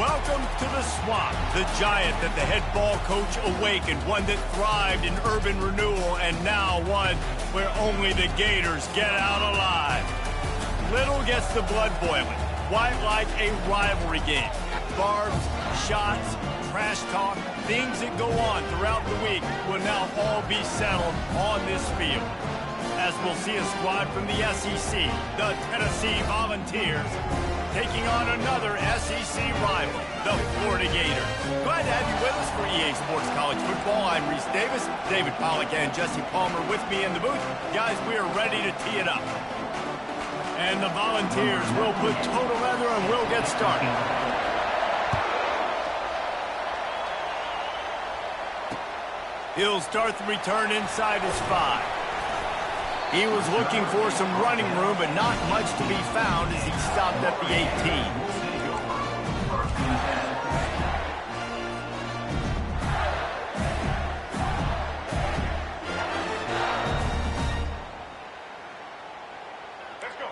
Welcome to the Swamp, the giant that the head ball coach awakened, one that thrived in urban renewal, and now one where only the Gators get out alive. Little gets the blood boiling, quite like a rivalry game. Barbs, shots, trash talk, things that go on throughout the week will now all be settled on this field. As we'll see a squad from the SEC, the Tennessee Volunteers, taking on another SEC rival, the Florida Gators. Glad to have you with us for EA Sports College Football. I'm Reese Davis, David Pollack, and Jesse Palmer with me in the booth. Guys, we are ready to tee it up. And the Volunteers will put total leather and we'll get started. He'll start the return inside his 5. He was looking for some running room, but not much to be found as he stopped at the 18.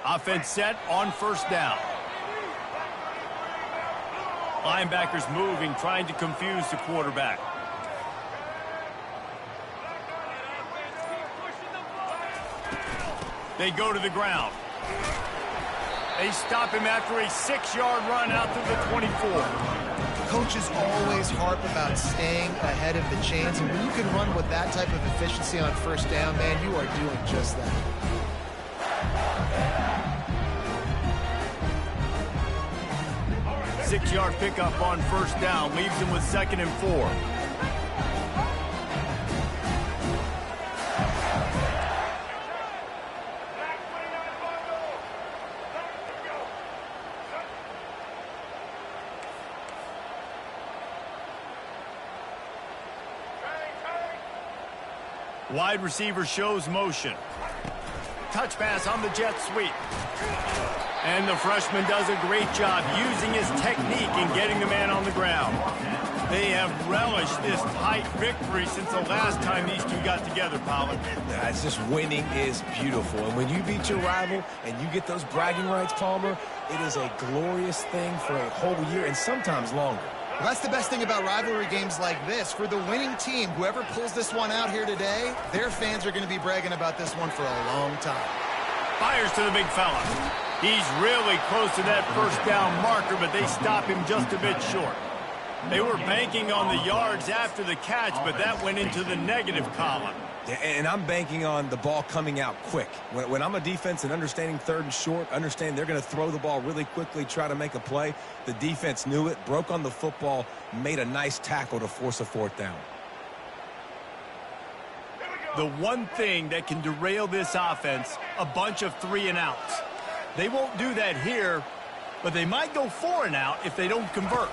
Offense set on first down. Linebackers moving, trying to confuse the quarterback. They go to the ground. They stop him after a 6-yard run out to the 24. Coaches always harp about staying ahead of the chains, and when you can run with that type of efficiency on first down, man, you are doing just that. Six-yard pickup on first down leaves him with 2nd and 4. Wide receiver shows motion. Touch pass on the jet sweep. And the freshman does a great job using his technique and getting the man on the ground. They have relished this tight victory since the last time these two got together, Pollard. It's just winning is beautiful. And when you beat your rival and you get those bragging rights, Palmer, it is a glorious thing for a whole year and sometimes longer. Well, that's the best thing about rivalry games like this. For the winning team, whoever pulls this one out here today, their fans are going to be bragging about this one for a long time. Fires to the big fella. He's really close to that first down marker, but they stop him just a bit short. They were banking on the yards after the catch, but that went into the negative column. And I'm banking on the ball coming out quick. When I'm a defense and understanding 3rd and short, understand they're going to throw the ball really quickly, try to make a play. The defense knew it, broke on the football, made a nice tackle to force a 4th down. The one thing that can derail this offense, a bunch of 3 and outs. They won't do that here, but they might go 4 and out if they don't convert.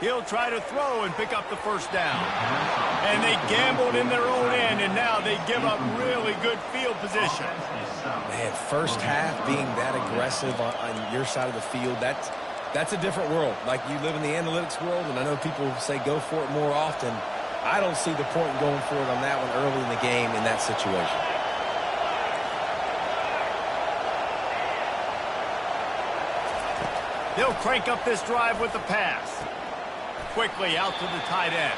He'll try to throw and pick up the first down. And they gambled in their own end, and now they give up really good field position. Man, first half being that aggressive on your side of the field, that's a different world. Like, you live in the analytics world, and I know people say go for it more often. I don't see the point in going for it on that one early in the game in that situation. They'll crank up this drive with the pass. Quickly out to the tight end.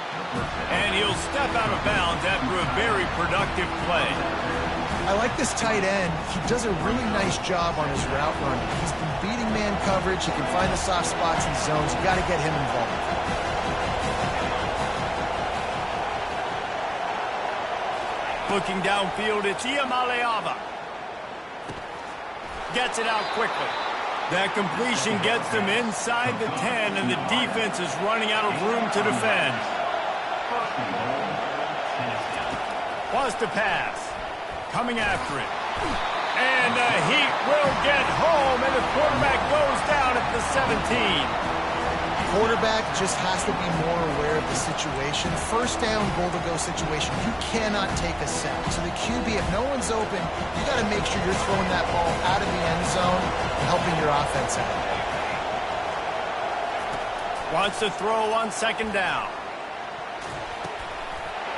And he'll step out of bounds after a very productive play. I like this tight end. He does a really nice job on his route running. He's been beating man coverage. He can find the soft spots and zones. You got to get him involved. Looking downfield, it's Iamaleava. Gets it out quickly. That completion gets them inside the 10, and the defense is running out of room to defend. Wants to pass. Coming after it. And the Heat will get home, and the quarterback goes down at the 17. Quarterback just has to be more aware of the situation. First down, goal-to-go situation. You cannot take a sack. So the QB, if no one's open, you got to make sure you're throwing that ball out of the end zone and helping your offense out. Wants to throw on 2nd down.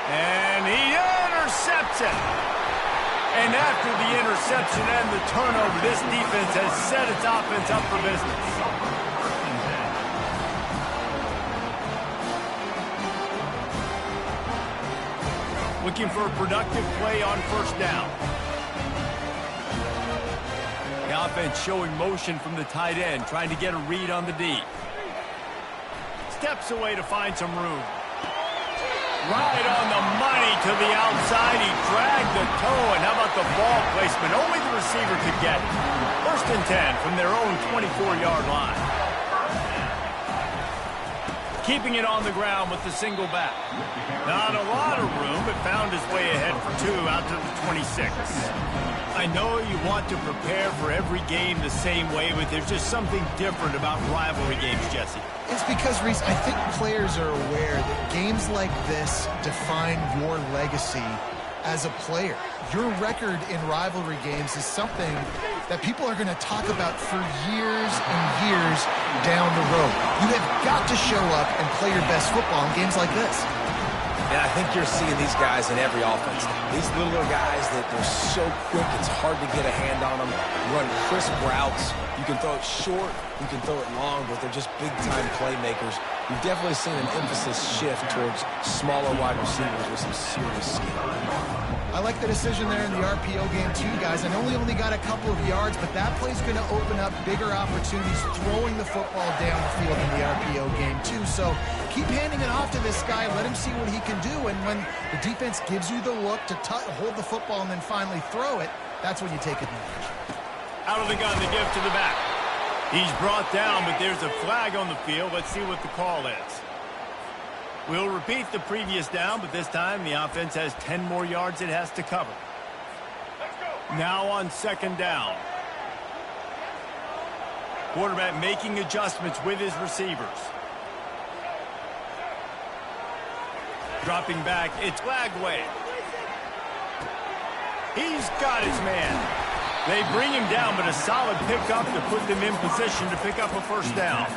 And he intercepts it. And after the interception and the turnover, this defense has set its offense up for business. Looking for a productive play on first down. The offense showing motion from the tight end, trying to get a read on the D. Steps away to find some room. Right on the money to the outside. He dragged the toe, and how about the ball placement? Only the receiver could get it. 1st and 10 from their own 24-yard line. Keeping it on the ground with the single back. Not a lot of room, but found his way ahead for 2 out to the 26. I know you want to prepare for every game the same way, but there's just something different about rivalry games, Jesse. It's because, Reese, I think players are aware that games like this define your legacy as a player. Your record in rivalry games is something that people are going to talk about for years and years down the road. You have got to show up and play your best football in games like this. And I think you're seeing these guys in every offense. These littler guys that they're so quick, it's hard to get a hand on them. Run crisp routes. You can throw it short, you can throw it long, but they're just big-time playmakers. We've definitely seen an emphasis shift towards smaller wide receivers with some serious skill. I like the decision there in the RPO game too, guys. I know we only got a couple of yards, but that play's going to open up bigger opportunities throwing the football downfield in the RPO game too. So keep handing it off to this guy. Let him see what he can do. And when the defense gives you the look to hold the football and then finally throw it, that's when you take advantage. Out of the gun, they give to the back. He's brought down, but there's a flag on the field. Let's see what the call is. We'll repeat the previous down, but this time the offense has 10 more yards it has to cover. Now on 2nd down. Quarterback making adjustments with his receivers. Dropping back, it's Flagway. He's got his man. They bring him down, but a solid pickup to put them in position to pick up a 1st down.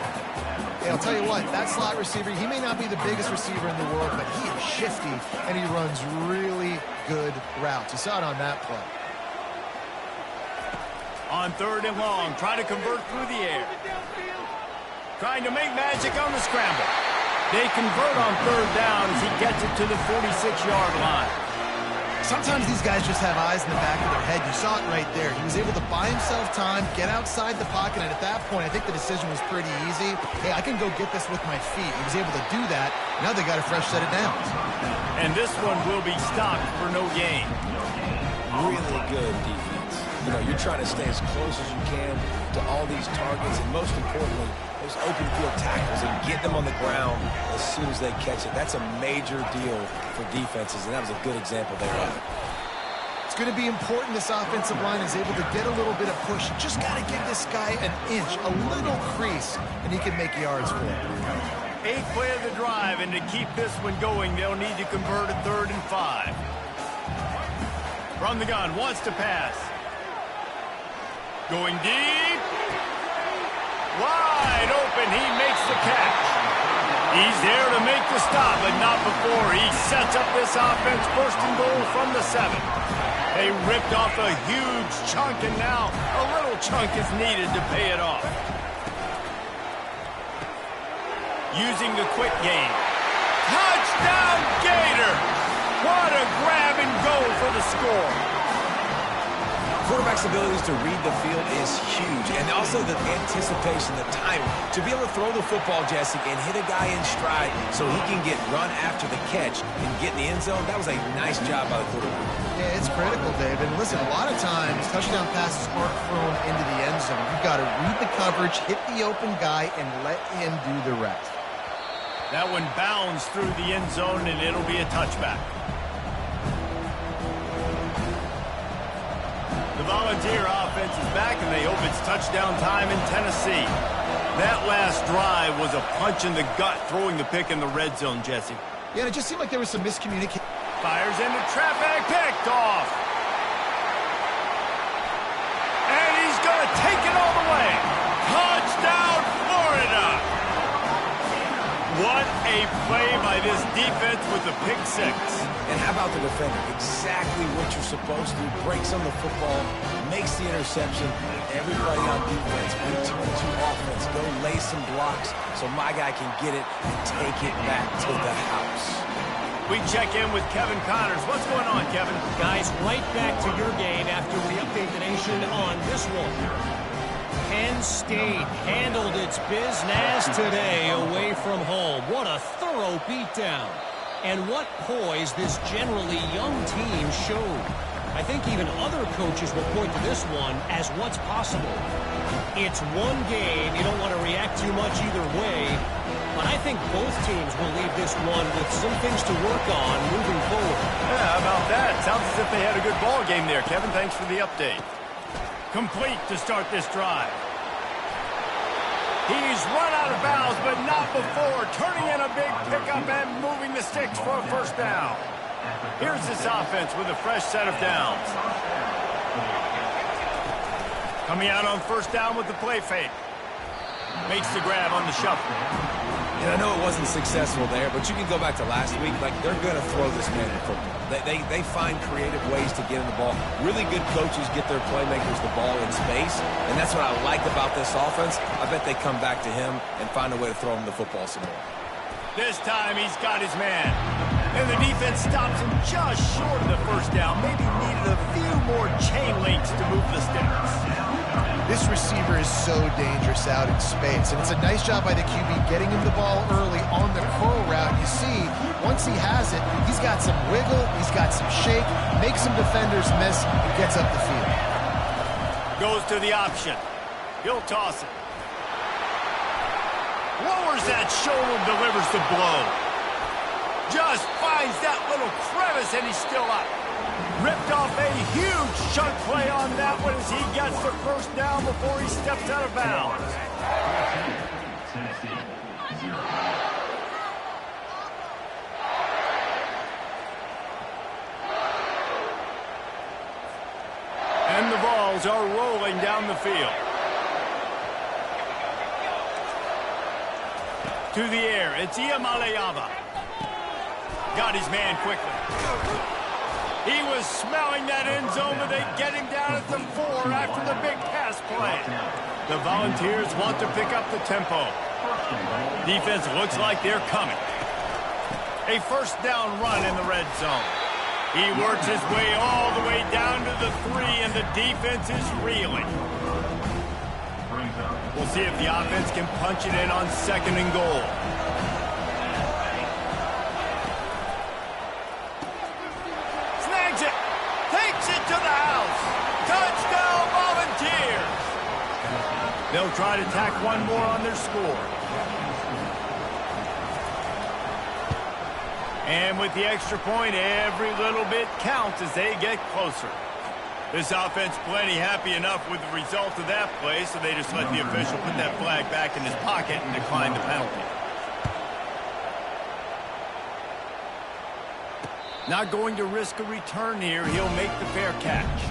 Hey, I'll tell you what, that slot receiver, he may not be the biggest receiver in the world, but he is shifty, and he runs really good routes. You saw it on that play. On 3rd and long, trying to convert through the air. Trying to make magic on the scramble. They convert on 3rd down as he gets it to the 46-yard line. Sometimes these guys just have eyes in the back of their head. You saw it right there. He was able to buy himself time, get outside the pocket, and at that point, I think the decision was pretty easy. Hey, I can go get this with my feet. He was able to do that. Now they got a fresh set of downs. And this one will be stopped for no gain. Really good defense. You know, you're trying to stay as close as you can to all these targets, and most importantly, those open field tackles, and get them on the ground as soon as they catch it. That's a major deal for defenses, and that was a good example there of it. It's going to be important this offensive line is able to get a little bit of push. You just got to give this guy an inch, a little crease, and he can make yards for it. 8th play of the drive, and to keep this one going, they'll need to convert a 3rd and 5. From the gun, wants to pass. Going deep. Wide open, he makes the catch. He's there to make the stop, but not before. He sets up this offense 1st and goal from the 7. They ripped off a huge chunk, and now a little chunk is needed to pay it off. Using the quick game. Touchdown, Gator! What a grab and go for the score. Quarterback's abilities to read the field is huge, and also the anticipation, the timing. To be able to throw the football, Jesse, and hit a guy in stride so he can get run after the catch and get in the end zone, that was a nice job by the quarterback. Yeah, it's critical, David. And listen, a lot of times, touchdown passes aren't thrown into the end zone. You've got to read the coverage, hit the open guy, and let him do the rest. That one bounds through the end zone, and it'll be a touchback. The Volunteer offense is back, and they hope it's touchdown time in Tennessee. That last drive was a punch in the gut, throwing the pick in the red zone, Jesse. Yeah, and it just seemed like there was some miscommunication. Fires into traffic, picked off. And he's going to take it all the way. Touchdown, Florida. What a play by this defense with the pick 6. And how about the defender? Exactly what you're supposed to. Breaks on the football, makes the interception. Everybody on defense, return to offense. Go lay some blocks so my guy can get it and take it back to the house. We check in with Kevin Connors. What's going on, Kevin? Guys, right back to your game after we update the nation on this one. Penn State handled its business today away from home. What a thorough beatdown. And what poise this generally young team showed. I think even other coaches will point to this one as what's possible. It's one game. You don't want to react too much either way. But I think both teams will leave this one with some things to work on moving forward. Yeah, how about that? Sounds as if they had a good ball game there, Kevin. Thanks for the update. Complete to start this drive. He's run out of bounds, but not before. Turning in a big pickup and moving the sticks for a first down. Here's this offense with a fresh set of downs. Coming out on first down with the play fake. Makes the grab on the shuffle. And I know it wasn't successful there, but you can go back to last week. Like, they're going to throw this man in football. They find creative ways to get in the ball. Really good coaches get their playmakers the ball in space, and that's what I like about this offense. I bet they come back to him and find a way to throw him the football some more. This time he's got his man. And the defense stops him just short of the first down. Maybe needed a few more chain links to move the sticks. This receiver is so dangerous out in space, and it's a nice job by the QB getting him the ball early on the curl route. You see, once he has it, he's got some wiggle, he's got some shake, makes some defenders miss, and gets up the field. Goes to the option. He'll toss it. Lowers that shoulder, delivers the blow. Just finds that little crevice, and he's still up. Ripped off a huge chunk play on that one as he gets the first down before he steps out of bounds. And the balls are rolling down the field. To the air, it's Iamaleava. Got his man quickly. He was smelling that end zone, but they get him down at the 4 after the big pass play. The Volunteers want to pick up the tempo. Defense looks like they're coming. A first down run in the red zone. He works his way all the way down to the 3, and the defense is reeling. We'll see if the offense can punch it in on 2nd and goal. Snags it. Takes it to the house. Touchdown, Volunteers. They'll try to tack one more on their score. And with the extra point, every little bit counts as they get closer. This offense plenty happy enough with the result of that play, so they just let the official put that flag back in his pocket and decline the penalty. Not going to risk a return here. He'll make the fair catch.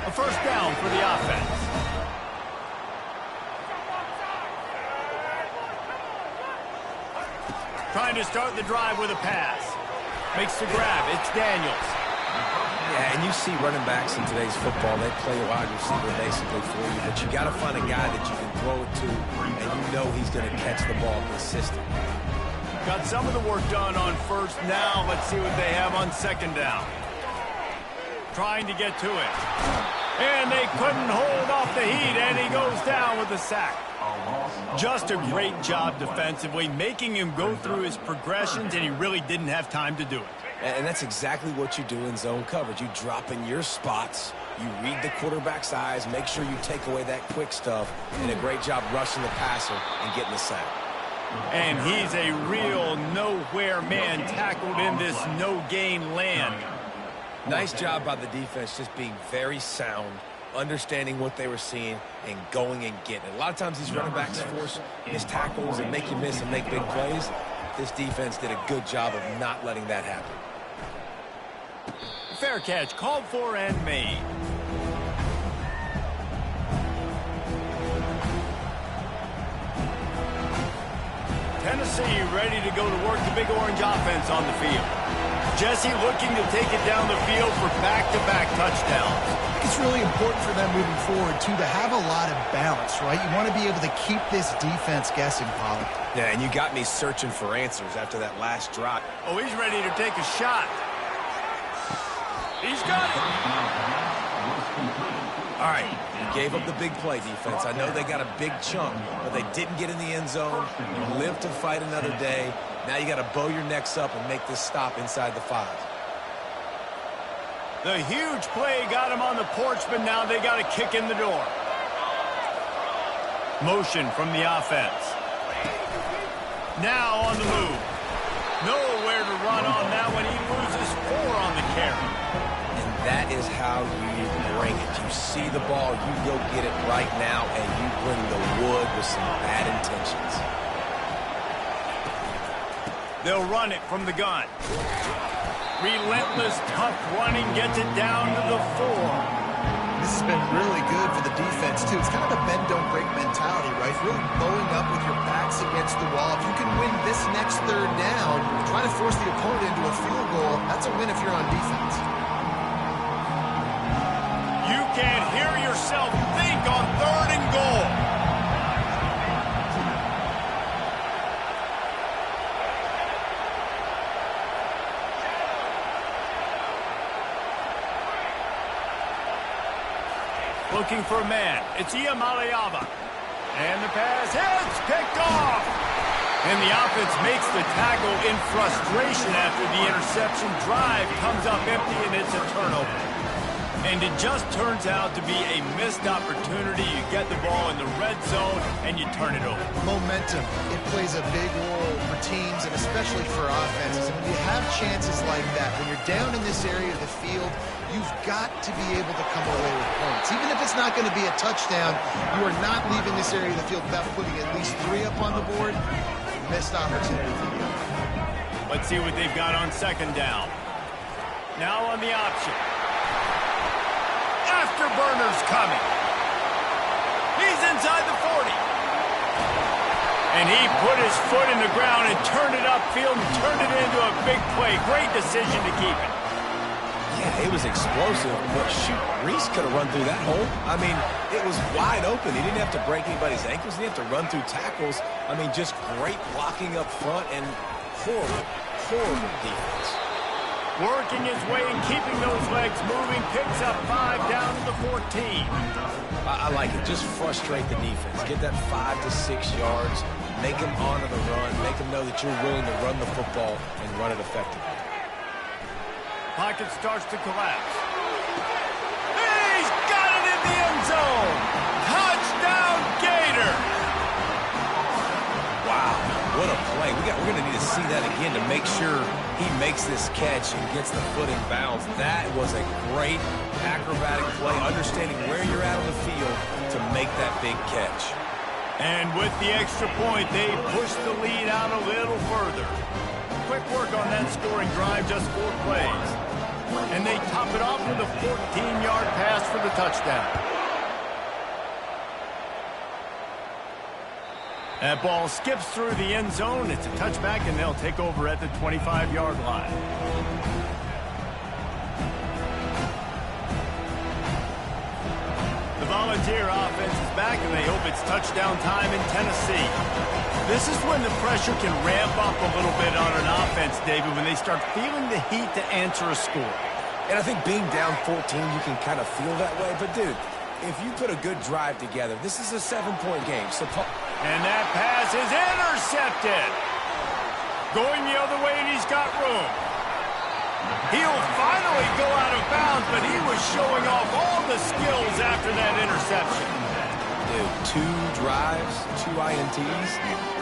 A first down for the offense. Trying to start the drive with a pass. Makes the grab. It's Daniels. Yeah, and you see running backs in today's football, they play a wide receiver basically for you, but you got to find a guy that you can throw it to, and you know he's going to catch the ball consistently. Got some of the work done on first. Now let's see what they have on 2nd down. Trying to get to it. And they couldn't hold off the heat, and he goes down with a sack. Just a great job defensively, making him go through his progressions, and he really didn't have time to do it. And that's exactly what you do in zone coverage. You drop in your spots, you read the quarterback's eyes, make sure you take away that quick stuff, and a great job rushing the passer and getting the sack. And he's a real nowhere man tackled in this no-gain land. Nice job by the defense just being very sound, understanding what they were seeing, and going and getting it. A lot of times these running backs force missed tackles and make you miss and make big plays. This defense did a good job of not letting that happen. Fair catch, called for and made. Tennessee ready to go to work the Big Orange offense on the field. Jesse looking to take it down the field for back-to-back touchdowns. It's That's really important for them moving forward, too, to have a lot of balance, right? You want to be able to keep this defense guessing, Pollard. Yeah, and you got me searching for answers after that last drop. Oh, he's ready to take a shot. He's got it. All right, you gave up the big play, defense. I know they got a big chunk, but they didn't get in the end zone. You live to fight another day. Now you got to bow your necks up and make this stop inside the 5. The huge play got him on the porch, but now they got to kick in the door. Motion from the offense. Now on the move. Nowhere to run on that one. He loses 4 on the carry. And that is how you bring it. You see the ball, you go get it right now, and you bring the wood with some bad intentions. They'll run it from the gun. Relentless, tough running gets it down to the 4. This has been really good for the defense, too. It's kind of a bend-don't-break mentality, right? Really bowing up with your backs against the wall. If you can win this next 3rd down, try to force the opponent into a field goal, that's a win if you're on defense. You can't hear yourself think on 3rd and goal. Looking for a man. It's Iamaleava. And the pass hits, picked off. And the offense makes the tackle in frustration after the interception. Drive comes up empty, and it's a turnover. And it just turns out to be a missed opportunity. You get the ball in the red zone, and you turn it over. Momentum. It plays a big role for teams and especially for offenses. And when you have chances like that, when you're down in this area of the field, you've got to be able to come away with points. Even if it's not going to be a touchdown, you are not leaving this area of the field without putting at least 3 up on the board. Missed opportunity for you. Let's see what they've got on 2nd down. Now on the option. Afterburner's coming. He's inside the 40. And he put his foot in the ground and turned it upfield and turned it into a big play. Great decision to keep it. Yeah, it was explosive, but shoot, Reese could have run through that hole. I mean, it was wide open. He didn't have to break anybody's ankles. He didn't have to run through tackles. I mean, just great blocking up front and horrible defense. Working his way and keeping those legs moving. Picks up 5 down to the 14. I like it. Just frustrate the defense. Get that 5 to 6 yards. Make them honor the run. Make them know that you're willing to run the football and run it effectively. Pocket starts to collapse. He's got it in the end zone. Touchdown, Gator. Wow, what a play. We're going to need to see that again to make sure he makes this catch and gets the foot in bounds. That was a great acrobatic play, understanding where you're at on the field to make that big catch. And with the extra point, they push the lead out a little further. Quick work on that scoring drive, just 4 plays. And they top it off with a 14-yard pass for the touchdown. That ball skips through the end zone. It's a touchback, and they'll take over at the 25-yard line. The Volunteer offense is back, and they hope it's touchdown time in Tennessee. This is when the pressure can ramp up a little bit on an offense, David, when they start feeling the heat to answer a score. And I think being down 14, you can kind of feel that way. But, dude, if you put a good drive together, this is a 7-point game. And that pass is intercepted. Going the other way, and he's got room. He'll finally go out of bounds, but he was showing off all the skills after that interception. Dude, 2 drives, 2 INTs.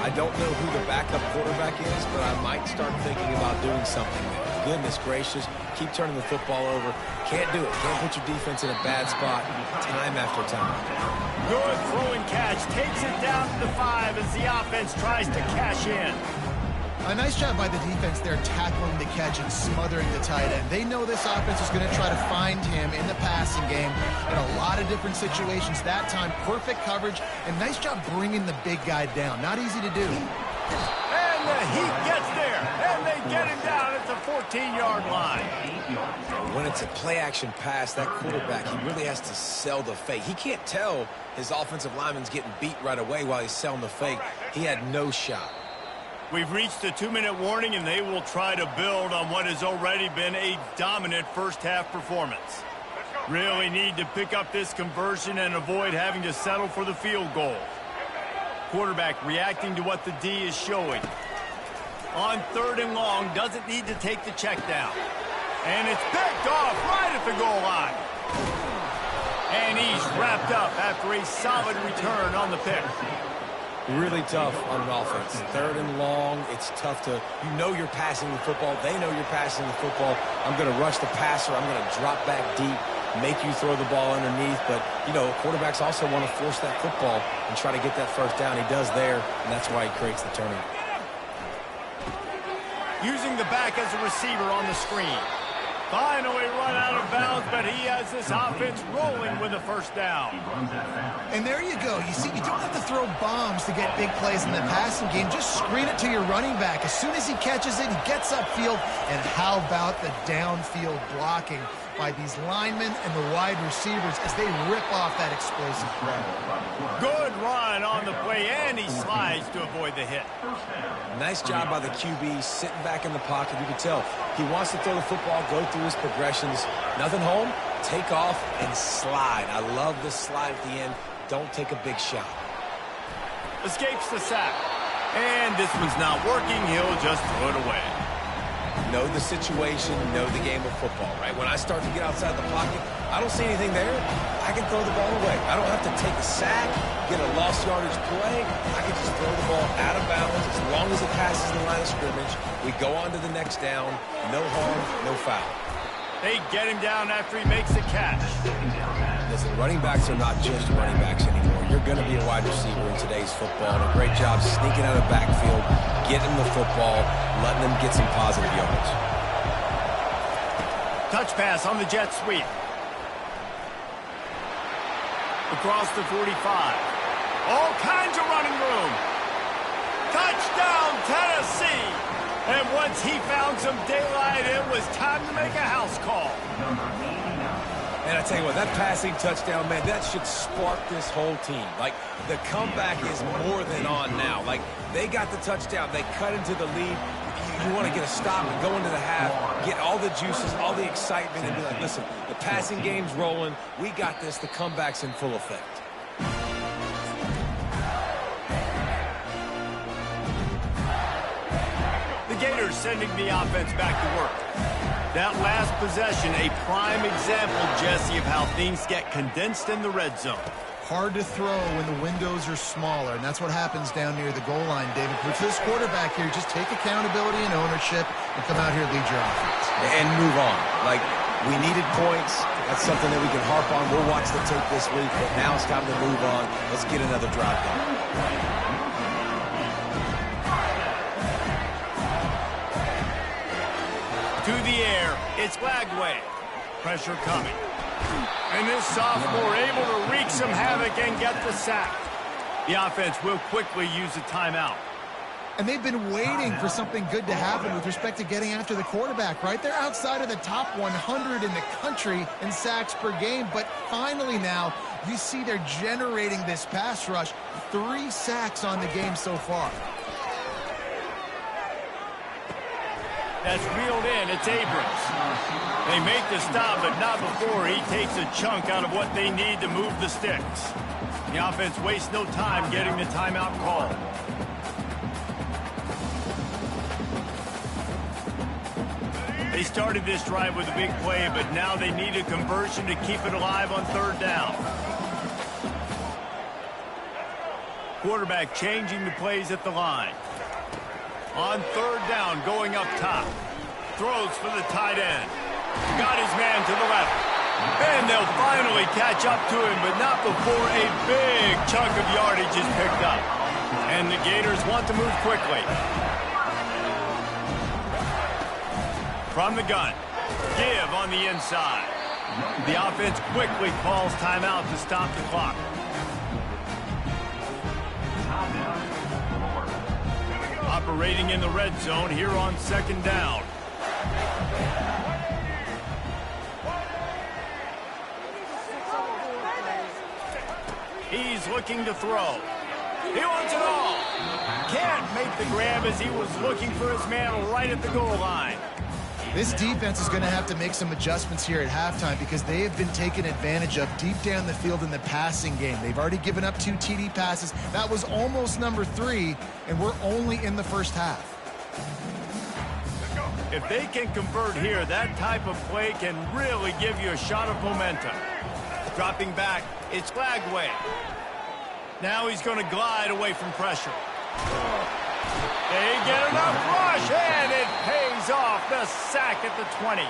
I don't know who the backup quarterback is, but I might start thinking about doing something there. Goodness gracious, keep turning the football over. Can't do it. Can't put your defense in a bad spot time after time. Good throwing catch. Takes it down to the 5 as the offense tries to cash in. A nice job by the defense there tackling the catch and smothering the tight end. They know this offense is going to try to find him in the passing game in a lot of different situations. That time, perfect coverage, and nice job bringing the big guy down. Not easy to do. And the heat gets there, and they get him down at the 14-yard line. when it's a play-action pass, that quarterback, he really has to sell the fake. He can't tell his offensive lineman's getting beat right away while he's selling the fake. He had no shot. We've reached the 2-minute warning, and they will try to build on what has already been a dominant first-half performance. Really need to pick up this conversion and avoid having to settle for the field goal. Quarterback reacting to what the D is showing. On 3rd and long, doesn't need to take the check down. And it's picked off right at the goal line. And he's wrapped up after a solid return on the pick. Really tough on an offense. 3rd and long, it's tough to, you know you're passing the football. They know you're passing the football. I'm going to rush the passer. I'm going to drop back deep, make you throw the ball underneath. But, you know, quarterbacks also want to force that football and try to get that first down. He does there, and that's why he creates the turnover. Using the back as a receiver on the screen. Finally run out of bounds, but he has this offense rolling with a first down. And there you go. You see, you don't have to throw bombs to get big plays in the passing game. Just screen it to your running back. As soon as he catches it, he gets upfield. And how about the downfield blocking by these linemen and the wide receivers as they rip off that explosive threat. Good run on the play, and he slides to avoid the hit. Nice job by the QB sitting back in the pocket. You can tell he wants to throw the football, go through his progressions. Nothing home, take off, and slide. I love the slide at the end. Don't take a big shot. Escapes the sack. And this one's not working. He'll just throw it away. Know the situation, know the game of football, right? When I start to get outside the pocket, I don't see anything there. I can throw the ball away. I don't have to take a sack, get a lost yardage play. I can just throw the ball out of bounds as long as it passes the line of scrimmage. We go on to the next down. No harm, no foul. They get him down after he makes the catch. Listen, running backs are not just running backs anymore. You're going to be a wide receiver in today's football. And a great job sneaking out of the backfield, getting the football, letting them get some positive yards. Touch pass on the jet sweep. Across the 45. All kinds of running room. Touchdown, Tennessee. And once he found some daylight, it was time to make a house call. And I tell you what, that passing touchdown, man, that should spark this whole team. Like, the comeback is more than on now. Like, they got the touchdown. They cut into the lead. You want to get a stop and go into the half, get all the juices, all the excitement, and be like, listen, the passing game's rolling. We got this. The comeback's in full effect. The Gators sending the offense back to work. That last possession, a prime example, Jesse, of how things get condensed in the red zone. Hard to throw when the windows are smaller, and that's what happens down near the goal line, David. But for this quarterback here, just take accountability and ownership and come out here and lead your offense. And move on. Like, we needed points. That's something that we can harp on. We'll watch the tape this week, but now it's time to move on. Let's get another drive going. To the air, it's Lagway. Pressure coming. And this sophomore able to wreak some havoc and get the sack. The offense will quickly use a timeout. And they've been waiting for something good to happen with respect to getting after the quarterback, right? They're outside of the top 100 in the country in sacks per game, but finally now you see they're generating this pass rush. 3 sacks on the game so far. That's reeled in. It's Abrams. They make the stop, but not before he takes a chunk out of what they need to move the sticks. The offense wastes no time getting the timeout call. They started this drive with a big play, but now they need a conversion to keep it alive on 3rd down. Quarterback changing the plays at the line. On 3rd down, going up top. Throws for the tight end. Got his man to the left. And they'll finally catch up to him, but not before a big chunk of yardage is picked up. And the Gators want to move quickly. From the gun. Give on the inside. The offense quickly calls timeout to stop the clock. Operating in the red zone here on 2nd down. He's looking to throw. He wants it all. Can't make the grab as he was looking for his man right at the goal line. This defense is going to have to make some adjustments here at halftime because they have been taken advantage of deep down the field in the passing game. They've already given up 2 TD passes. That was almost number 3, and we're only in the first half. If they can convert here, that type of play can really give you a shot of momentum. Dropping back, it's Lagway. Now he's going to glide away from pressure. They get enough rush, and it pays off. The sack at the 20.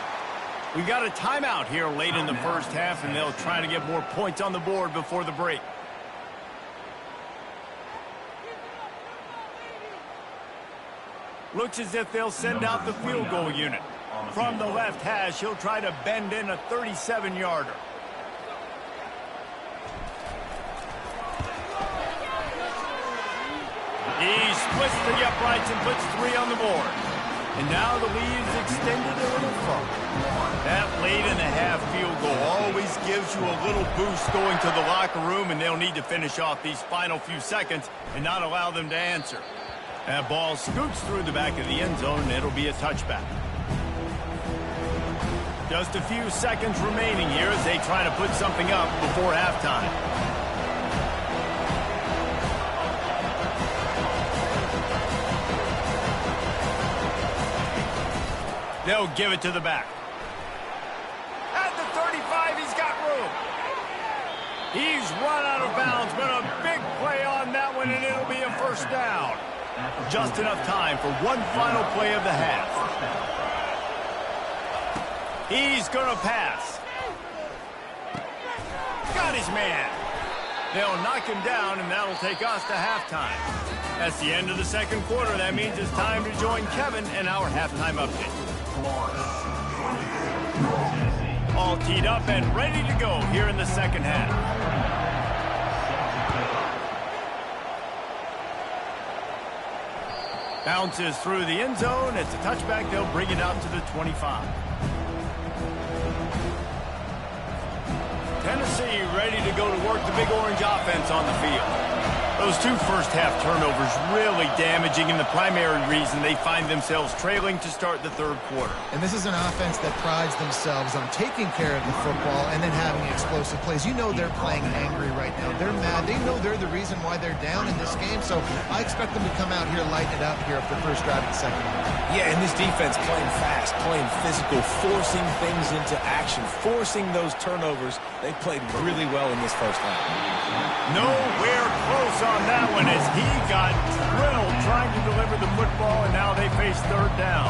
We got a timeout here late in the first half, and they'll try to get more points on the board before the break. Looks as if they'll send out the field goal unit. From the left hash, he'll try to bend in a 37-yarder. He splits the uprights and puts 3 on the board. And now the lead's extended a little further. That late in the half field goal always gives you a little boost going to the locker room, and they'll need to finish off these final few seconds and not allow them to answer. That ball scoots through the back of the end zone, and it'll be a touchback. Just a few seconds remaining here as they try to put something up before halftime. They'll give it to the back. At the 35, he's got room. He's run out of bounds, but a big play on that one, and it'll be a first down. Just enough time for one final play of the half. He's going to pass. Got his man. They'll knock him down, and that'll take us to halftime. That's the end of the second quarter. That means it's time to join Kevin in our halftime update. All teed up and ready to go here in the second half. Bounces through the end zone. It's a touchback. They'll bring it out to the 25. Tennessee ready to go to work the Big Orange offense on the field. Those 2 first-half turnovers really damaging, and the primary reason they find themselves trailing to start the third quarter. And this is an offense that prides themselves on taking care of the football and then having explosive plays. You know they're playing angry right now. They're mad. They know they're the reason why they're down in this game, so I expect them to come out here, lighten it up here for the first drive of the second half. Yeah, and this defense playing fast, playing physical, forcing things into action, forcing those turnovers. They played really well in this first half. Nowhere close on that one as he got drilled trying to deliver the football, and now they face third down.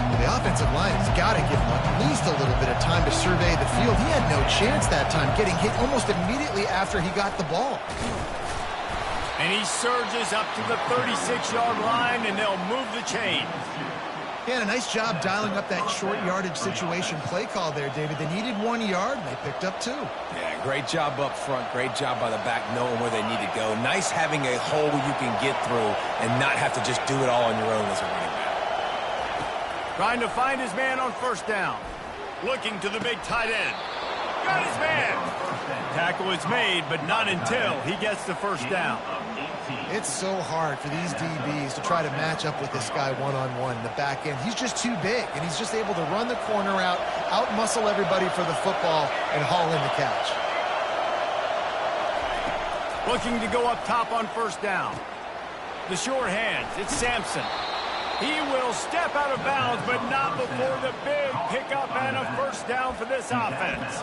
Well, the offensive line has got to give him at least a little bit of time to survey the field. He had no chance that time, getting hit almost immediately after he got the ball. And he surges up to the 36-yard line, and they'll move the chain. Yeah, and a nice job dialing up that short yardage situation play call there, David. They needed 1 yard, and they picked up 2. Yeah, great job up front. Great job by the back knowing where they need to go. Nice having a hole you can get through and not have to just do it all on your own as a running back. Trying to find his man on first down. Looking to the big tight end. Got his man. Tackle is made, but not until he gets the first down. It's so hard for these DBs to try to match up with this guy one-on-one in the back end. He's just too big, and he's just able to run the corner out, out-muscle everybody for the football, and haul in the catch. Looking to go up top on first down. The short hands, it's Sampson. He will step out of bounds, but not before the big pickup and a first down for this offense.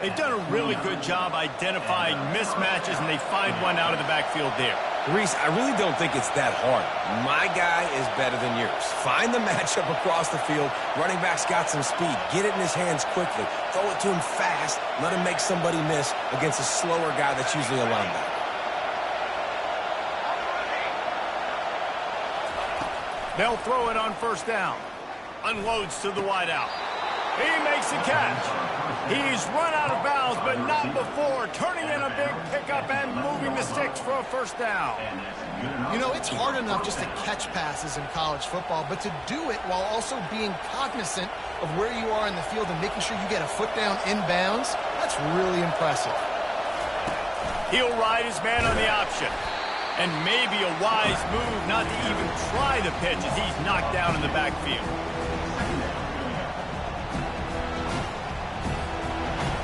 They've done a really good job identifying mismatches, and they find one out of the backfield there. Reese, I really don't think it's that hard. My guy is better than yours. Find the matchup across the field. Running back's got some speed. Get it in his hands quickly. Throw it to him fast. Let him make somebody miss against a slower guy that's usually a linebacker. They'll throw it on first down. Unloads to the wideout. He makes the catch. He's run out of bounds, but not before turning in a big pickup and moving the sticks for a first down. You know, it's hard enough just to catch passes in college football, but to do it while also being cognizant of where you are in the field and making sure you get a foot down in bounds, that's really impressive. He'll ride his man on the option. And maybe a wise move not to even try the pitch as he's knocked down in the backfield.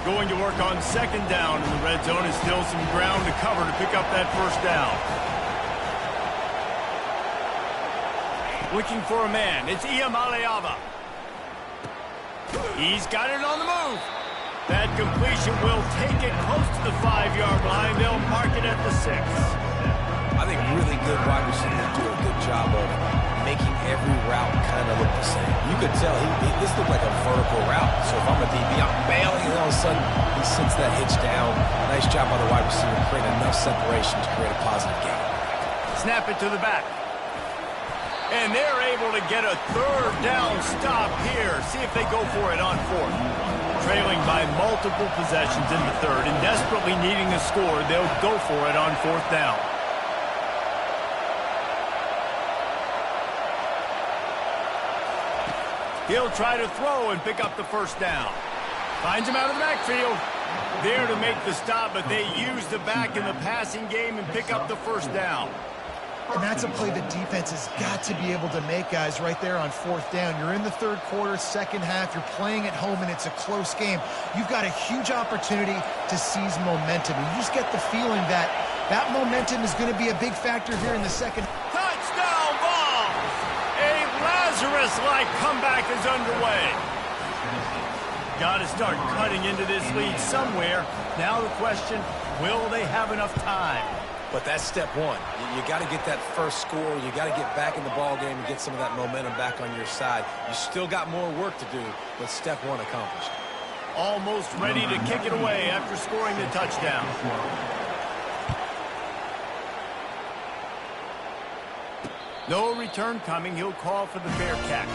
Going to work on second down in the red zone is still some ground to cover to pick up that first down. Looking for a man. It's Iamaleava. He's got it on the move. That completion will take it close to the 5-yard line. They'll mark it at the 6. I think really good wide receivers do a good job of making every route kind of look the same. You could tell this looked like a vertical route. So if I'm a DB, I'm bailing, and all of a sudden he sends that hitch down. Nice job by the wide receiver, creating enough separation to create a positive gain. Snap it to the back. And they're able to get a third down stop here. See if they go for it on fourth. Trailing by multiple possessions in the third and desperately needing a score, they'll go for it on fourth down. He'll try to throw and pick up the first down. Finds him out of the backfield. There to make the stop, but they use the back in the passing game and pick up the first down. And that's a play the defense has got to be able to make, guys, right there on fourth down. You're in the third quarter, second half. You're playing at home, and it's a close game. You've got a huge opportunity to seize momentum. And you just get the feeling that that momentum is going to be a big factor here in the second. Touchdown ball! A Lazarus-like comeback is underway. Got to start cutting into this lead somewhere. Now the question, will they have enough time? But that's step one. You got to get that first score. You got to get back in the ball game and get some of that momentum back on your side. You still got more work to do, but step one accomplished. Almost ready to kick it away after scoring the touchdown. No return coming. He'll call for the fair catch.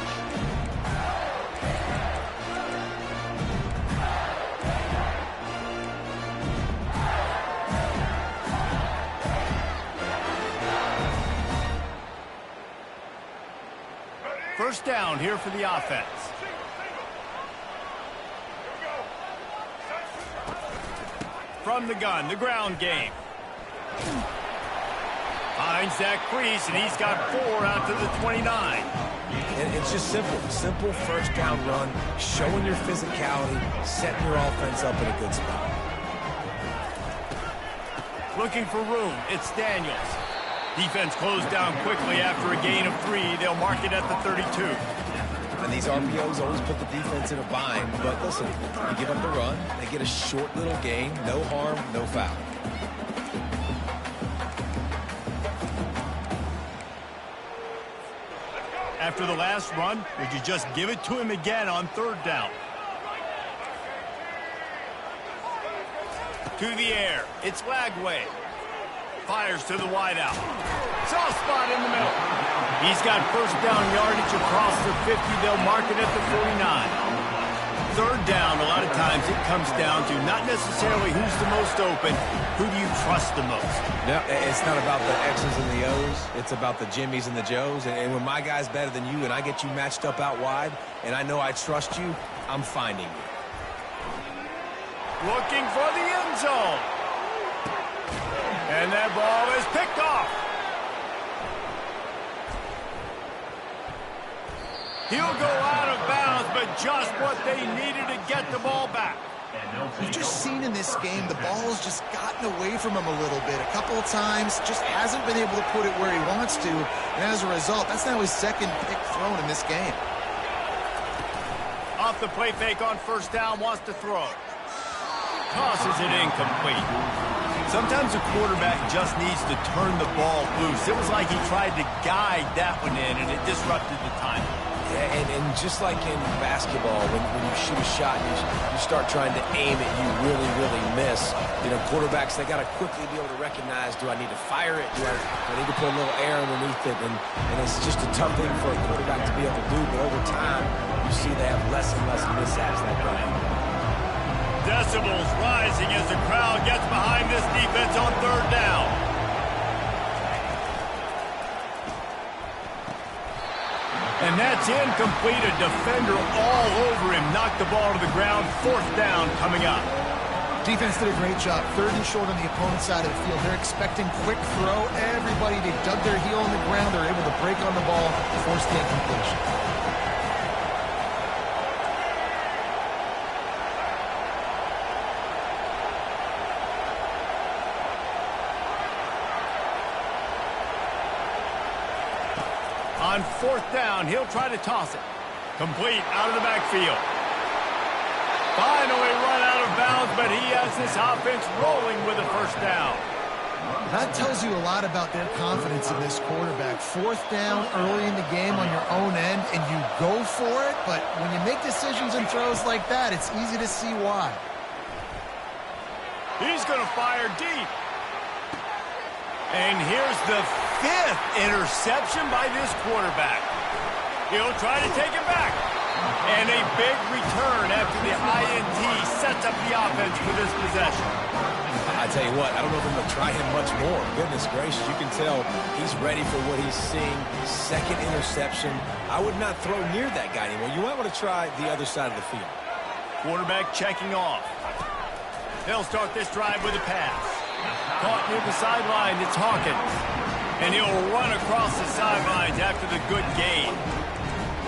First down here for the offense. From the gun, the ground game. Finds that crease, and he's got 4 out to the 29. And it's just simple. Simple first down run, showing your physicality, setting your offense up in a good spot. Looking for room. It's Daniels. Defense closed down quickly after a gain of 3. They'll mark it at the 32. And these RPOs always put the defense in a bind. But listen, you give up the run, they get a short little gain, no harm, no foul. After the last run, would you just give it to him again on third down? To the air. It's Lagway. Fires to the wideout. Soft spot in the middle. He's got first down yardage across the 50. They'll mark it at the 49. Third down, a lot of times it comes down to not necessarily who's the most open, who do you trust the most? No, it's not about the X's and the O's. It's about the Jimmies and the Joes. And when my guy's better than you and I get you matched up out wide and I know I trust you, I'm finding you. Looking for the end zone. And that ball is picked off. He'll go out of bounds, but just what they needed to get the ball back. We've just seen in this game the ball has just gotten away from him a little bit. A couple of times, just hasn't been able to put it where he wants to. And as a result, that's now his second pick thrown in this game. Off the play fake on first down, wants to throw. Tosses it incomplete. Sometimes a quarterback just needs to turn the ball loose. It was like he tried to guide that one in, and it disrupted the timing. Yeah, and just like in basketball, when you shoot a shot and you start trying to aim it, you really miss. You know, quarterbacks, they got to quickly be able to recognize, do I need to fire it? Do I need to put a little air underneath it? And it's just a tough thing for a quarterback to be able to do. But over time, you see they have less and less mishaps that way. Decibels rising as the crowd gets behind this defense on third down. And that's incomplete. A defender all over him. Knocked the ball to the ground. Fourth down coming up. Defense did a great job. 3rd and short on the opponent's side of the field. They're expecting quick throw. Everybody, they dug their heel on the ground. They're able to break on the ball, force the incompletion. On 4th down, he'll try to toss it. Complete out of the backfield. Finally run out of bounds, but he has this offense rolling with a 1st down. That tells you a lot about their confidence in this quarterback. 4th down early in the game on your own end, and you go for it, but when you make decisions and throws like that, it's easy to see why. He's going to fire deep. And here's the 5th interception by this quarterback. He'll try to take it back. And a big return after the INT sets up the offense for this possession. I tell you what, I don't know if I'm going to try him much more. Goodness gracious, you can tell he's ready for what he's seeing. 2nd interception. I would not throw near that guy anymore. You might want to try the other side of the field. Quarterback checking off. They'll start this drive with a pass. Caught near the sideline, it's Hawkins. And he'll run across the sidelines after the good gain.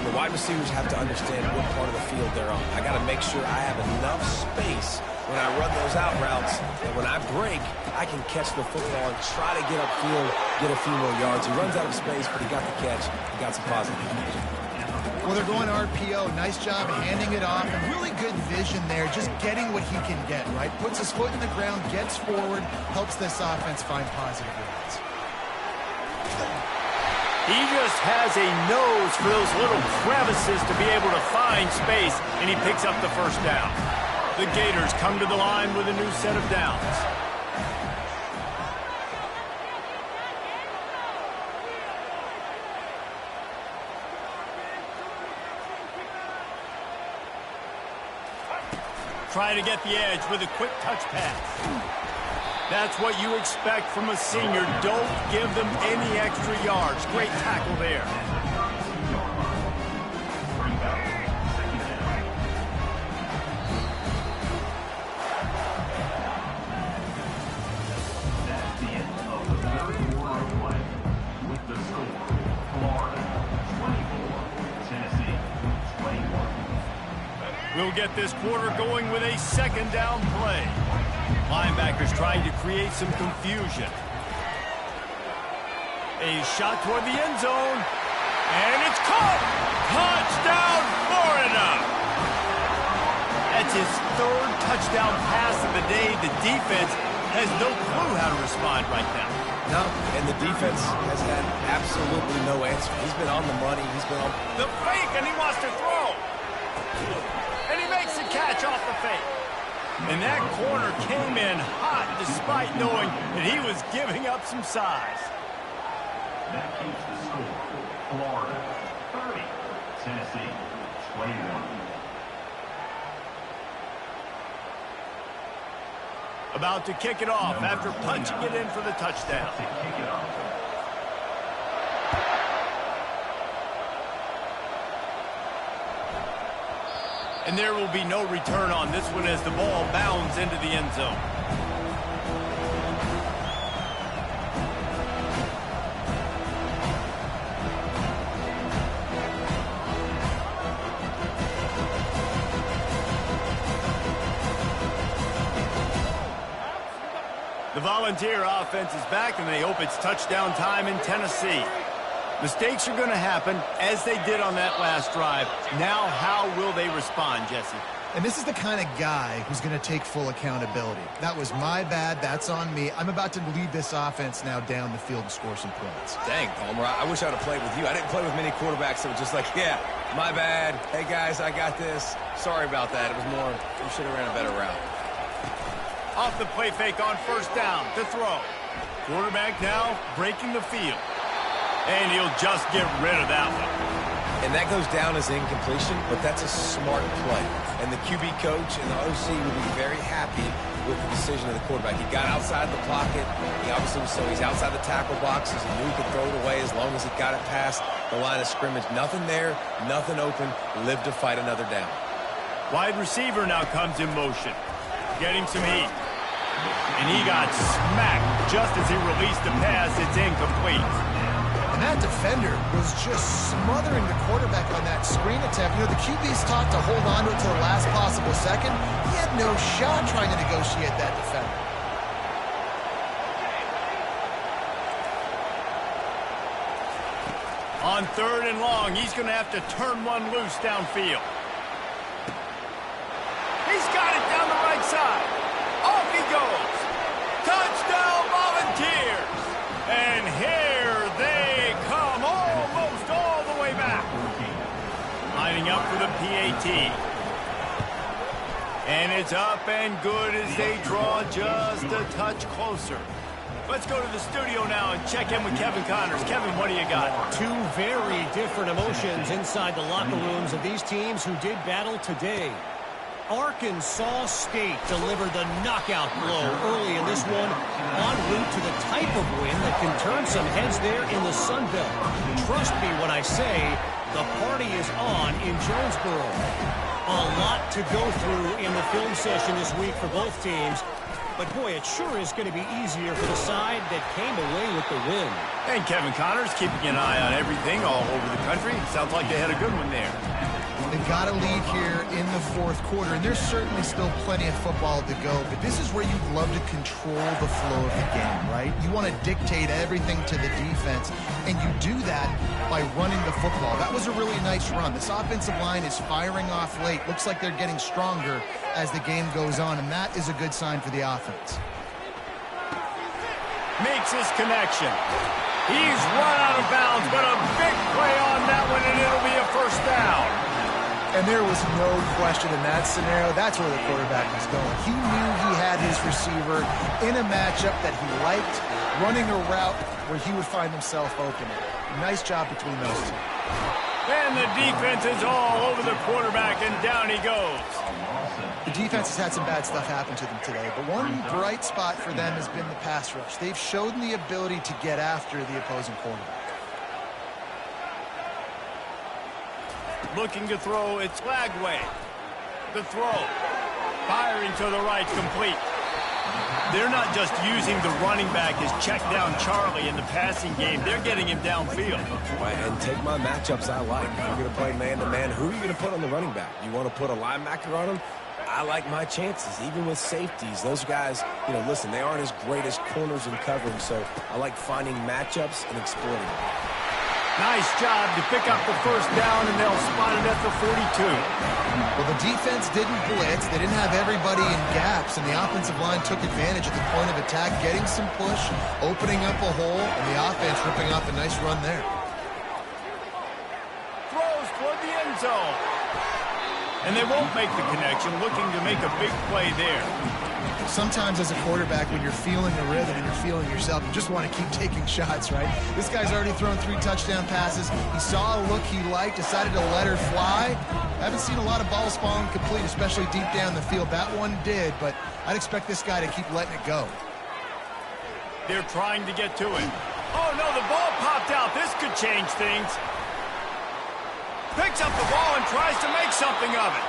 The wide receivers have to understand what part of the field they're on. I got to make sure I have enough space when I run those out routes. And when I break, I can catch the football and try to get upfield, get a few more yards. He runs out of space, but he got the catch. He got some positive catch. Well, they're going RPO. Nice job handing it off. And really good vision there, just getting what he can get, right? Puts his foot in the ground, gets forward, helps this offense find positive yards. He just has a nose for those little crevices to be able to find space, and he picks up the 1st down. The Gators come to the line with a new set of downs. Trying to get the edge with a quick touch pass. That's what you expect from a senior. Don't give them any extra yards. Great tackle there. With the score, Florida 24, Tennessee 21. We'll get this quarter going with a 2nd down play. Linebackers trying to create some confusion. A shot toward the end zone. And it's caught! Touchdown, Florida! That's his 3rd touchdown pass of the day. The defense has no clue how to respond right now. No, and the defense has had absolutely no answer. He's been on the money. He's been on the fake, and he wants to throw. And he makes the catch off the fake. And that corner came in hot despite knowing that he was giving up some size. That keeps the score. Florida 30, Tennessee 21. About to kick it off after punching it in for the touchdown. To kick it off. And there will be no return on this one as the ball bounds into the end zone. The Volunteer offense is back, and they hope it's touchdown time in Tennessee. Mistakes are going to happen, as they did on that last drive. Now, how will they respond, Jesse? And this is the kind of guy who's going to take full accountability. That was my bad. That's on me. I'm about to lead this offense now down the field and score some points. Dang, Palmer, I wish I would have played with you. I didn't play with many quarterbacks that were just like, yeah, my bad. Hey, guys, I got this. Sorry about that. It was more, we should have ran a better route. Off the play fake on 1st down to throw. Quarterback now breaking the field. And he'll just get rid of that one. And that goes down as incompletion, but that's a smart play. And the QB coach and the OC would be very happy with the decision of the quarterback. He got outside the pocket. He obviously was so he's outside the tackle boxes. He knew he could throw it away as long as he got it past the line of scrimmage. Nothing there, nothing open. Lived to fight another down. Wide receiver now comes in motion. Getting some heat. And he got smacked just as he released the pass. It's incomplete. And that defender was just smothering the quarterback on that screen attempt. You know, the QB's taught to hold on to it to the last possible second. He had no shot trying to negotiate that defender. On 3rd and long, he's going to have to turn one loose downfield. He's got it down the right side. Off he goes. Touchdown Volunteers. And here they come almost all the way back. Lining up for the PAT. And it's up and good as they draw just a touch closer. Let's go to the studio now and check in with Kevin Connors. Kevin, what do you got? Two very different emotions inside the locker rooms of these teams who did battle today. Arkansas State delivered the knockout blow early in this one, en route to the type of win that can turn some heads there in the Sun Belt. Trust me when I say the party is on in Jonesboro. A lot to go through in the film session this week for both teams. But, boy, it sure is going to be easier for the side that came away with the win. And Kevin Connors keeping an eye on everything all over the country. Sounds like they had a good one there. They've got a lead here in the 4th quarter, and there's certainly still plenty of football to go, but this is where you'd love to control the flow of the game, right? You want to dictate everything to the defense, and you do that by running the football. That was a really nice run. This offensive line is firing off late. Looks like they're getting stronger as the game goes on, and that is a good sign for the offense. Makes his connection. He's run out of bounds, but a big play on that one, and it'll be a first down. And there was no question in that scenario. That's where the quarterback was going. He knew he had his receiver in a matchup that he liked, running a route where he would find himself open. Nice job between those two. And the defense is all over the quarterback, and down he goes. The defense has had some bad stuff happen to them today, but one bright spot for them has been the pass rush. They've shown the ability to get after the opposing quarterback. Looking to throw, it's Lagway. The throw. Firing to the right, complete. They're not just using the running back as check down Charlie in the passing game. They're getting him downfield. And take my matchups I like. If you're going to play man-to-man, who are you going to put on the running back? You want to put a linebacker on him? I like my chances, even with safeties. Those guys, you know, listen, they aren't as great as corners in covering, so I like finding matchups and exploiting them. Nice job to pick up the first down, and they'll spot it at the 42. Well, the defense didn't blitz. They didn't have everybody in gaps, and the offensive line took advantage at the point of attack, getting some push, opening up a hole, and the offense ripping off a nice run there. Throws toward the end zone. And they won't make the connection, looking to make a big play there. Sometimes as a quarterback, when you're feeling the rhythm and you're feeling yourself, you just want to keep taking shots, right? This guy's already thrown 3 touchdown passes. He saw a look he liked, decided to let her fly. I haven't seen a lot of balls falling complete, especially deep down the field. That one did, but I'd expect this guy to keep letting it go. They're trying to get to it. Oh, no, the ball popped out. This could change things. Picks up the ball and tries to make something of it.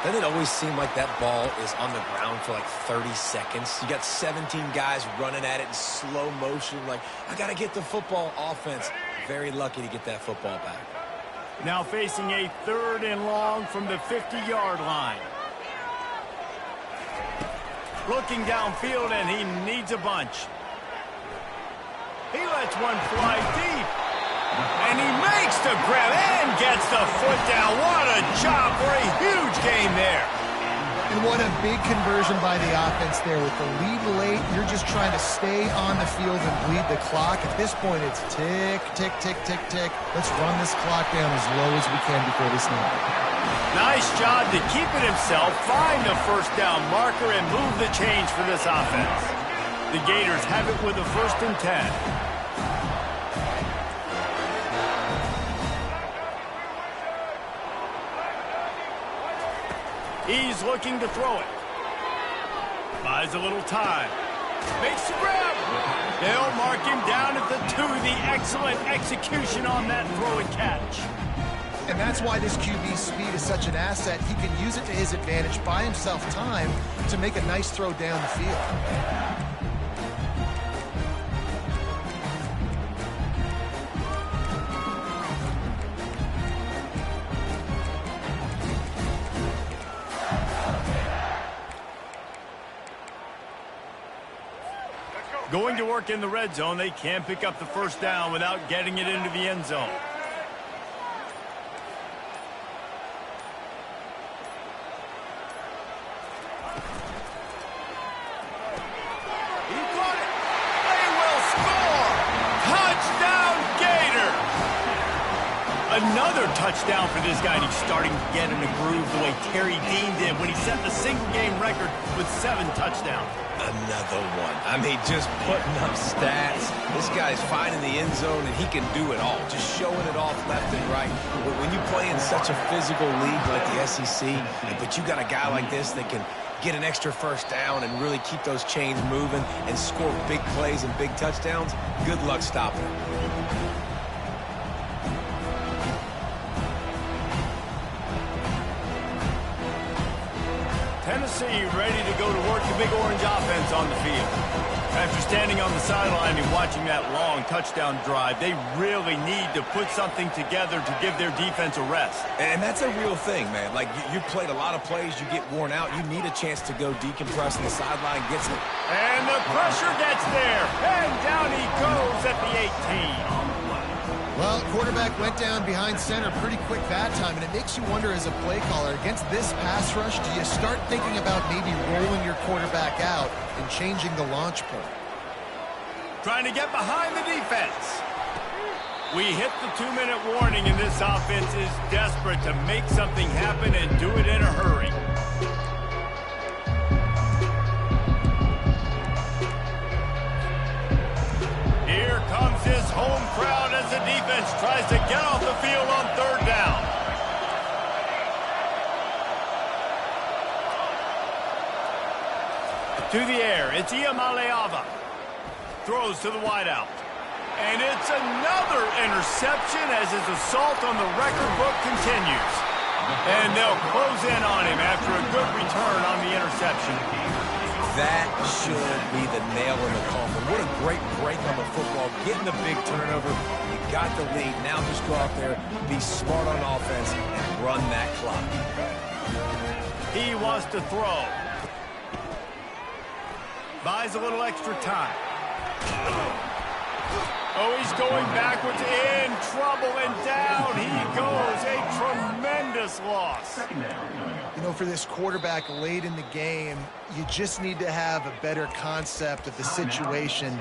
Doesn't it always seem like that ball is on the ground for like 30 seconds? You got 17 guys running at it in slow motion. Like, I got to get the football. Offense, very lucky to get that football back. Now facing a 3rd and long from the 50-yard line. Looking downfield, and he needs a bunch. He lets one fly deep. And he makes the grab and gets the foot down. What a job for a huge gain there. And what a big conversion by the offense there. With the lead late, you're just trying to stay on the field and bleed the clock. At this point, it's tick, tick, tick, tick, tick. Let's run this clock down as low as we can before this snap. Nice job to keep it himself, find the first down marker, and move the change for this offense. The Gators have it with a 1st and 10. He's looking to throw it. Buys a little time. Makes the grab. They'll mark him down at the 2. The excellent execution on that throw and catch. And that's why this QB's speed is such an asset. He can use it to his advantage, buy himself time to make a nice throw down the field. Going to work in the red zone, they can't pick up the first down without getting it into the end zone. He caught it. They will score. Touchdown, Gator. Another touchdown for this guy, and he's starting to get in a groove the way Terry Dean did when he set the single-game record with 7 touchdowns. Another one. I mean, just putting up stats. This guy's finding the end zone, and he can do it all. Just showing it off left and right. But when you play in such a physical league like the SEC, but you got a guy like this that can get an extra first down and really keep those chains moving and score big plays and big touchdowns, good luck stopping him. Tennessee ready to go to work the big orange offense on the field. After standing on the sideline and watching that long touchdown drive, they really need to put something together to give their defense a rest. And that's a real thing, man. Like, you played a lot of plays, you get worn out, you need a chance to go decompress on the sideline, get some... And the pressure gets there, and down he goes at the 18. Well, quarterback went down behind center pretty quick that time, and it makes you wonder as a play caller, against this pass rush, do you start thinking about maybe rolling your quarterback out and changing the launch point? Trying to get behind the defense. We hit the 2-minute warning, and this offense is desperate to make something happen and do it in a hurry. Here comes his home crowd as the defense tries to get off the field on 3rd down. To the air, it's Iamaleava. Throws to the wideout. And it's another interception as his assault on the record book continues. And they'll close in on him after a good return on the interception. That should be the nail in the coffin. What a great break on the football. Getting the big turnover. You got the lead. Now just go out there, be smart on offense, and run that clock. He wants to throw. Buys a little extra time. Oh, he's going backwards, in trouble, and down he goes. A tremendous loss. You know, for this quarterback late in the game, you just need to have a better concept of the situation.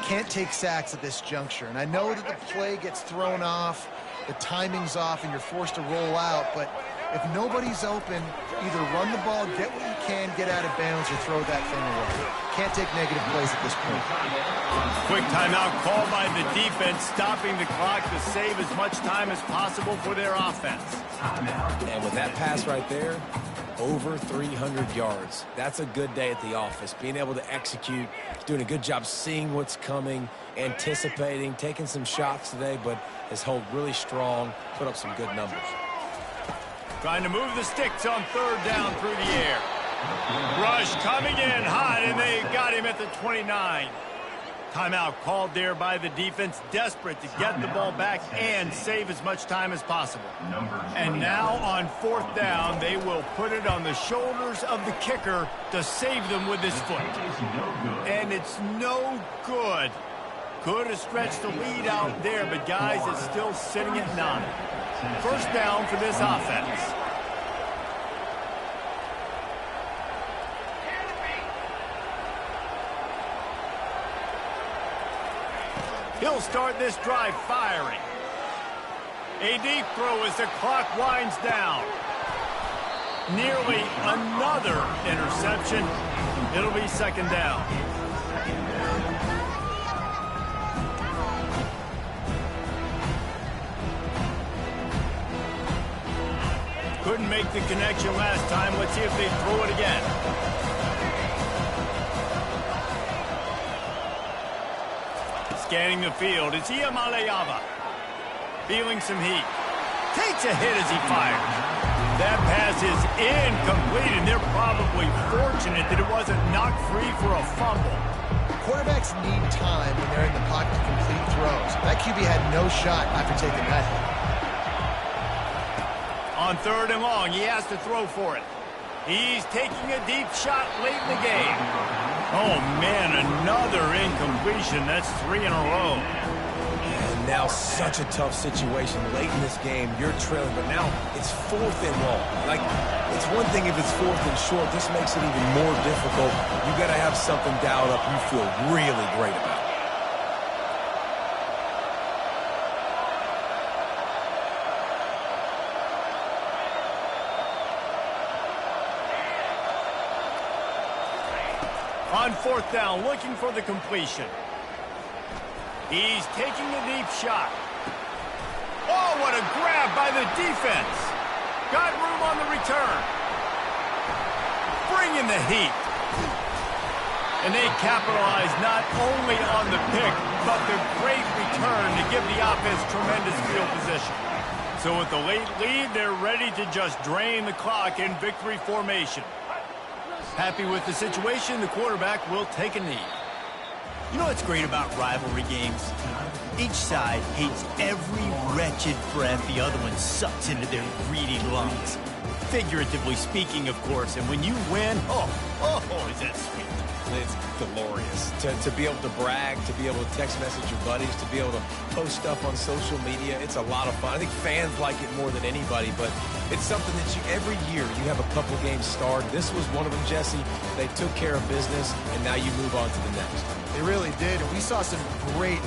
Can't take sacks at this juncture. And I know that the play gets thrown off, the timing's off, and you're forced to roll out, but if nobody's open, either run the ball, get what you can, get out of bounds, or throw that thing away. Can't take negative plays at this point. Quick timeout called by the defense, stopping the clock to save as much time as possible for their offense. And with that pass right there, over 300 yards. That's a good day at the office. Being able to execute, doing a good job seeing what's coming, anticipating, taking some shots today, but has held really strong, put up some good numbers. Trying to move the sticks on 3rd down through the air. Rush coming in hot, and they got him at the 29. Timeout called there by the defense, desperate to get the ball back and save as much time as possible. And now on 4th down, they will put it on the shoulders of the kicker to save them with his foot. And it's no good. Could have stretched the lead out there, but guys, it's still sitting at 9. 1st down for this offense. He'll start this drive firing. A deep throw as the clock winds down. Nearly another interception. It'll be 2nd down. Couldn't make the connection last time. Let's see if they throw it again. Scanning the field, it's Iamaleava. Feeling some heat. Takes a hit as he fires. That pass is incomplete, and they're probably fortunate that it wasn't knocked free for a fumble. Quarterbacks need time when they're in the pocket to complete throws. That QB had no shot after taking that hit. On 3rd and long, he has to throw for it. He's taking a deep shot late in the game. Oh, man, another incompletion. That's 3 in a row. And now such a tough situation late in this game. You're trailing, but now it's 4th and long. Like, it's one thing if it's 4th and short. This makes it even more difficult. You got to have something dialed up you feel really great about. On 4th down, looking for the completion. He's taking a deep shot. Oh, what a grab by the defense. Got room on the return. Bringing the heat. And they capitalize not only on the pick, but the great return to give the offense tremendous field position. So with the late lead, they're ready to just drain the clock in victory formation. Happy with the situation, the quarterback will take a knee. You know what's great about rivalry games? Each side hates every wretched breath the other one sucks into their greedy lungs. Figuratively speaking, of course, and when you win, oh, is that sweet. It's glorious to be able to brag, to be able to text message your buddies, to be able to post stuff on social media. It's a lot of fun. I think fans like it more than anybody, but it's something that every year you have a couple games start. This was one of them, Jesse. They took care of business, and now you move on to the next. They really did, and we saw some great